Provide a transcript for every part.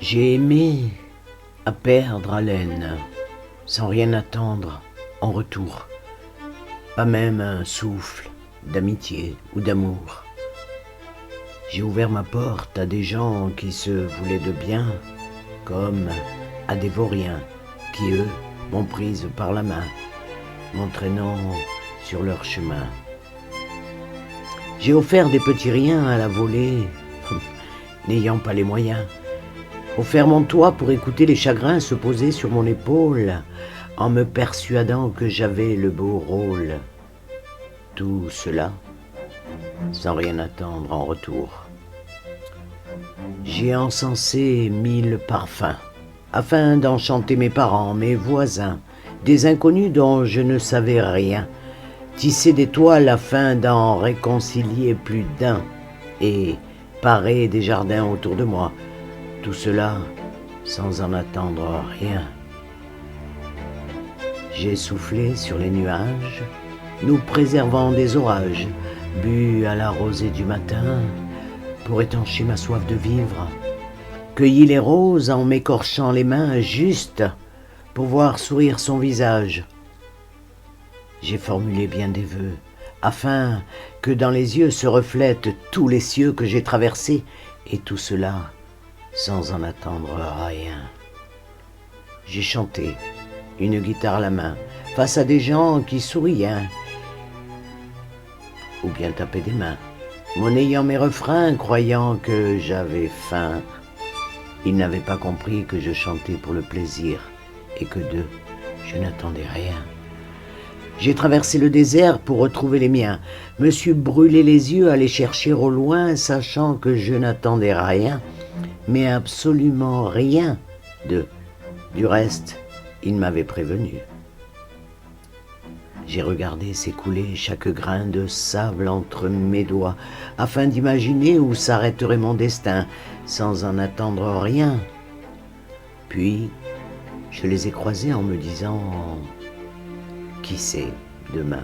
J'ai aimé à perdre haleine, sans rien attendre en retour, pas même un souffle d'amitié ou d'amour. J'ai ouvert ma porte à des gens qui se voulaient de bien, comme à des vauriens qui, eux, m'ont prise par la main, m'entraînant sur leur chemin. J'ai offert des petits riens à la volée, n'ayant pas les moyens. Offert mon toit pour écouter les chagrins se poser sur mon épaule, en me persuadant que j'avais le beau rôle. Tout cela, sans rien attendre en retour. J'ai encensé 1000 parfums, afin d'enchanter mes parents, mes voisins, des inconnus dont je ne savais rien, tisser des toiles afin d'en réconcilier plus d'un, et parer des jardins autour de moi, tout cela sans en attendre rien. J'ai soufflé sur les nuages, nous préservant des orages, bu à la rosée du matin pour étancher ma soif de vivre, cueilli les roses en m'écorchant les mains juste pour voir sourire son visage. J'ai formulé bien des vœux, afin que dans les yeux se reflètent tous les cieux que j'ai traversés, et tout cela sans en attendre rien. J'ai chanté, une guitare à la main, face à des gens qui souriaient, ou bien tapaient des mains, monnayant mes refrains, croyant que j'avais faim. Ils n'avaient pas compris que je chantais pour le plaisir, et que d'eux, je n'attendais rien. J'ai traversé le désert pour retrouver les miens, me suis brûlé les yeux à les chercher au loin, sachant que je n'attendais rien, mais absolument rien d'eux. Du reste, ils m'avaient prévenu. J'ai regardé s'écouler chaque grain de sable entre mes doigts, afin d'imaginer où s'arrêterait mon destin, sans en attendre rien. Puis, je les ai croisés en me disant « Qui sait demain ?»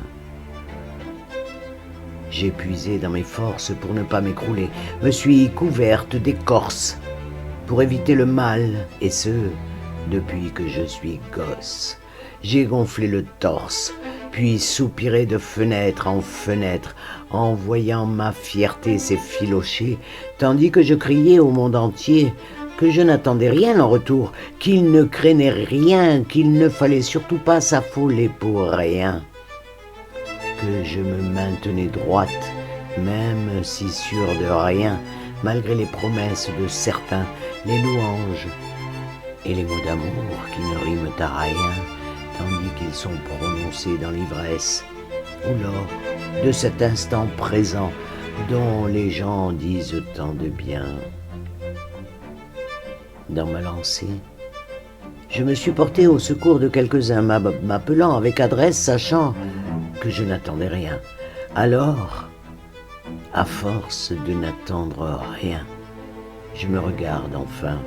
J'ai puisé dans mes forces pour ne pas m'écrouler, me suis couverte d'écorce pour éviter le mal, et ce, depuis que je suis gosse. J'ai gonflé le torse, puis soupiré de fenêtre en fenêtre, en voyant ma fierté s'effilocher, tandis que je criais au monde entier que je n'attendais rien en retour, qu'il ne craignait rien, qu'il ne fallait surtout pas s'affoler pour rien, que je me maintenais droite, même si sûre de rien, malgré les promesses de certains, les louanges et les mots d'amour qui ne riment à rien, tandis qu'ils sont prononcés dans l'ivresse, ou lors de cet instant présent dont les gens disent tant de bien. Dans ma lancée, je me suis porté au secours de quelques-uns, m'appelant avec adresse, sachant que je n'attendais rien. Alors, à force de n'attendre rien, je me regarde enfin,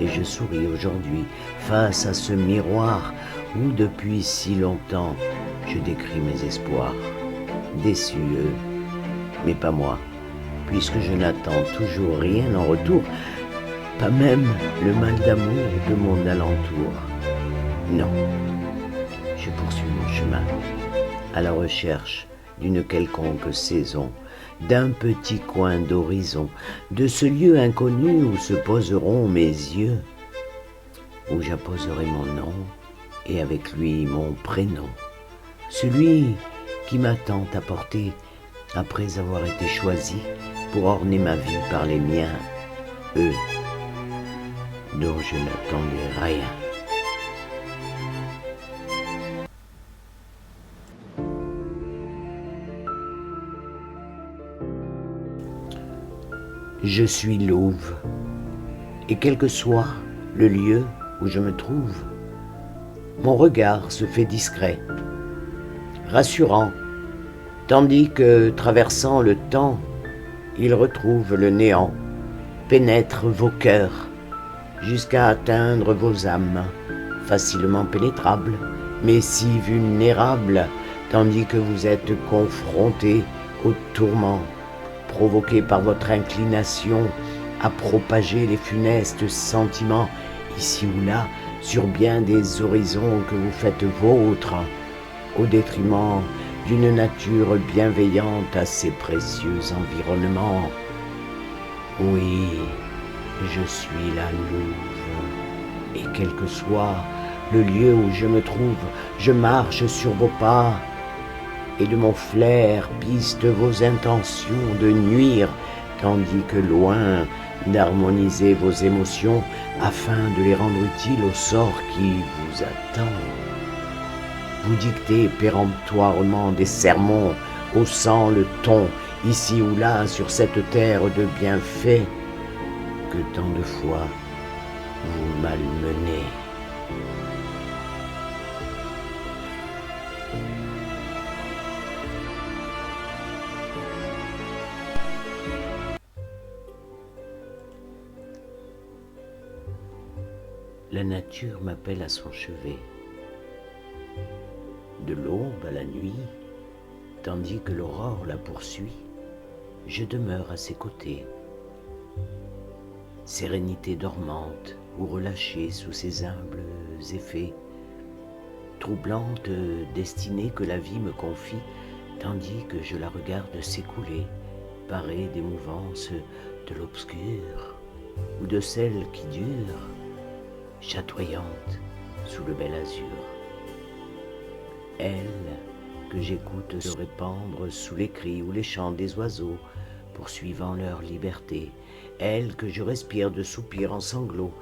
et je souris aujourd'hui face à ce miroir où depuis si longtemps je décris mes espoirs. Déçus eux, mais pas moi, puisque je n'attends toujours rien en retour, pas même le mal d'amour de mon alentour. Non, je poursuis mon chemin, à la recherche d'une quelconque saison, d'un petit coin d'horizon, de ce lieu inconnu où se poseront mes yeux, où j'apposerai mon nom et avec lui mon prénom, celui qui m'a tant apporté après avoir été choisi pour orner ma vie par les miens, eux, dont je n'attendais rien. Je suis louve, et quel que soit le lieu où je me trouve, mon regard se fait discret, rassurant, tandis que, traversant le temps, il retrouve le néant, pénètre vos cœurs, jusqu'à atteindre vos âmes, facilement pénétrables, mais si vulnérables, tandis que vous êtes confrontés aux tourments provoqués par votre inclination à propager les funestes sentiments ici ou là sur bien des horizons que vous faites vôtres, au détriment d'une nature bienveillante à ses précieux environnements. Oui, je suis la louve, et quel que soit le lieu où je me trouve, je marche sur vos pas, et de mon flair piste vos intentions de nuire, tandis que loin d'harmoniser vos émotions afin de les rendre utiles au sort qui vous attend. Vous dictez péremptoirement des sermons, haussant le ton, ici ou là, sur cette terre de bienfaits, que tant de fois vous malmenez. La nature m'appelle à son chevet. De l'aube à la nuit, tandis que l'aurore la poursuit, je demeure à ses côtés. Sérénité dormante ou relâchée sous ses humbles effets, troublante destinée que la vie me confie, tandis que je la regarde s'écouler, parée des mouvances de l'obscur ou de celles qui durent, chatoyante sous le bel azur. Elle que j'écoute se répandre sous les cris ou les chants des oiseaux, poursuivant leur liberté, elle que je respire de soupirs en sanglots,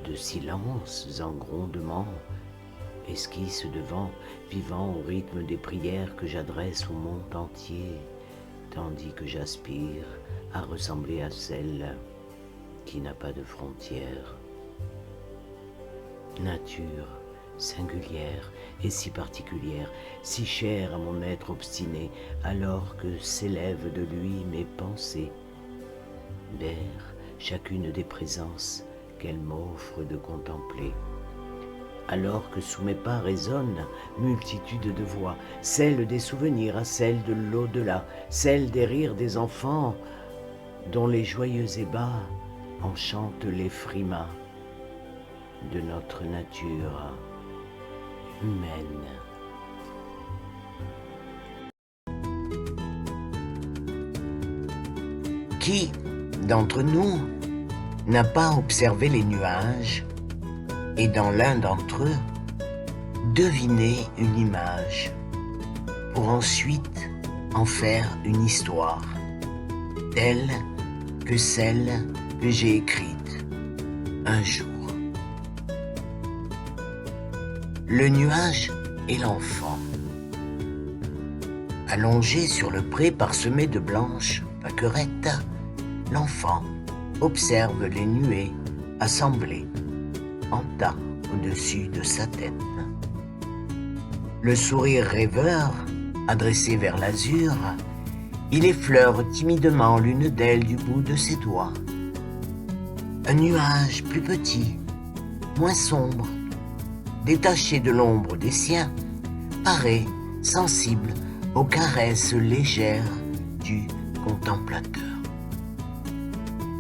de silences en grondements, esquisse devant, vivant au rythme des prières que j'adresse au monde entier, tandis que j'aspire à ressembler à celle qui n'a pas de frontières. Nature singulière et si particulière, si chère à mon être obstiné, alors que s'élèvent de lui mes pensées, vers chacune des présences qu'elle m'offre de contempler. Alors que sous mes pas résonnent multitude de voix, celle des souvenirs à celle de l'au-delà, celle des rires des enfants, dont les joyeux ébats enchantent les frimas de notre nature humaine. Qui d'entre nous n'a pas observé les nuages et dans l'un d'entre eux deviné une image pour ensuite en faire une histoire telle que celle que j'ai écrite un jour. Le nuage et l'enfant. Allongé sur le pré parsemé de blanches pâquerettes, l'enfant observe les nuées assemblées en tas au-dessus de sa tête. Le sourire rêveur, adressé vers l'azur, il effleure timidement l'une d'elles du bout de ses doigts. Un nuage plus petit, moins sombre, détaché de l'ombre des siens, paraît sensible aux caresses légères du contemplateur.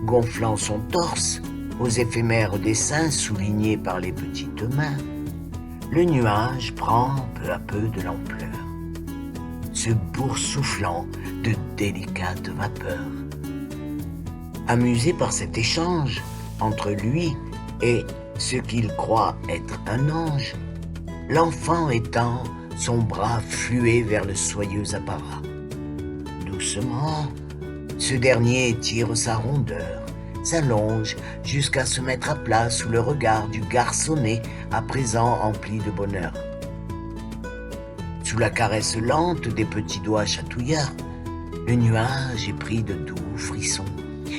Gonflant son torse aux éphémères dessins soulignés par les petites mains, le nuage prend peu à peu de l'ampleur, se boursouflant de délicates vapeurs. Amusé par cet échange entre lui et ce qu'il croit être un ange, l'enfant étend son bras fluet vers le soyeux apparat. Doucement, ce dernier tire sa rondeur, s'allonge jusqu'à se mettre à plat sous le regard du garçonnet à présent empli de bonheur. Sous la caresse lente des petits doigts chatouillards, le nuage est pris de doux frissons.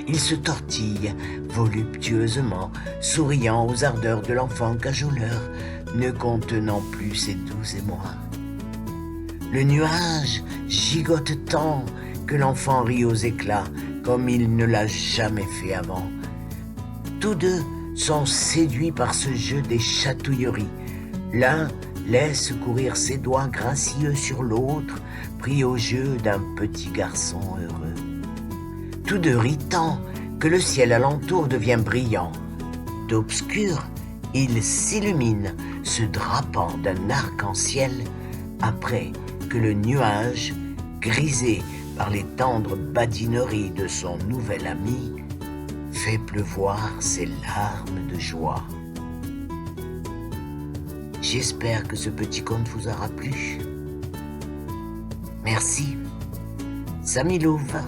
Il se tortille voluptueusement, souriant aux ardeurs de l'enfant cajoleur, ne contenant plus ses doux émois. Le nuage gigote tant que l'enfant rit aux éclats, comme il ne l'a jamais fait avant. Tous deux sont séduits par ce jeu des chatouilleries. L'un laisse courir ses doigts gracieux sur l'autre, pris au jeu d'un petit garçon heureux. Tous deux rient tant que le ciel alentour devient brillant. D'obscur, il s'illumine, se drapant d'un arc-en-ciel, après que le nuage, grisé par les tendres badineries de son nouvel ami, fait pleuvoir ses larmes de joie. J'espère que ce petit conte vous aura plu. Merci. Samy Louve.